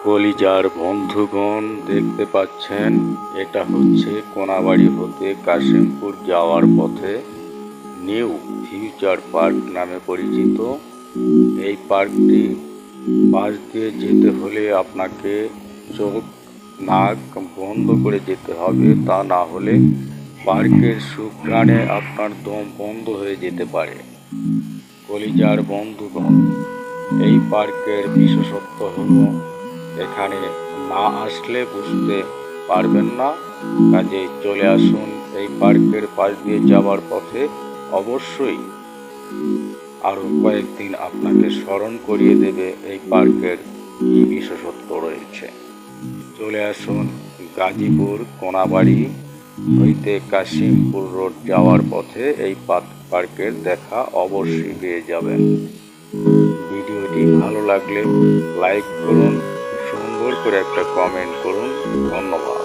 কলিজার বন্ধুগণ, দেখতে পাচ্ছেন এটা হচ্ছে কোনাবাড়ি হতে কাশিমপুর যাওয়ার পথে নিউ ফিউচার পার্ক নামে পরিচিত। এই পার্কটি পাশ দিয়ে যেতে হলে আপনাকে চোখ নাক বন্ধ করে যেতে হবে, তা না হলে পার্কের সুঘ্রাণে আপনার দম বন্ধ হয়ে যেতে পারে। কলিজার বন্ধুগণ, এই পার্কের বিশেষত্ব হলো এখানে না আসলে বুঝতে পারবেন না। কাজেই চলে আসুন। এই পার্কের পাশ দিয়ে যাওয়ার পথে অবশ্যই আরও কয়েকদিন আপনাকে স্মরণ করিয়ে দেবে এই পার্কের কী বিশেষত্ব রয়েছে। চলে আসুন। গাজীপুর কোনাবাড়ি হইতে কাশিমপুর রোড যাওয়ার পথে এই পার্কের দেখা অবশ্যই পেয়ে যাবেন। ভিডিওটি ভালো লাগলে লাইক করুন, সুন্দর করে একটা কমেন্ট করুন। ধন্যবাদ।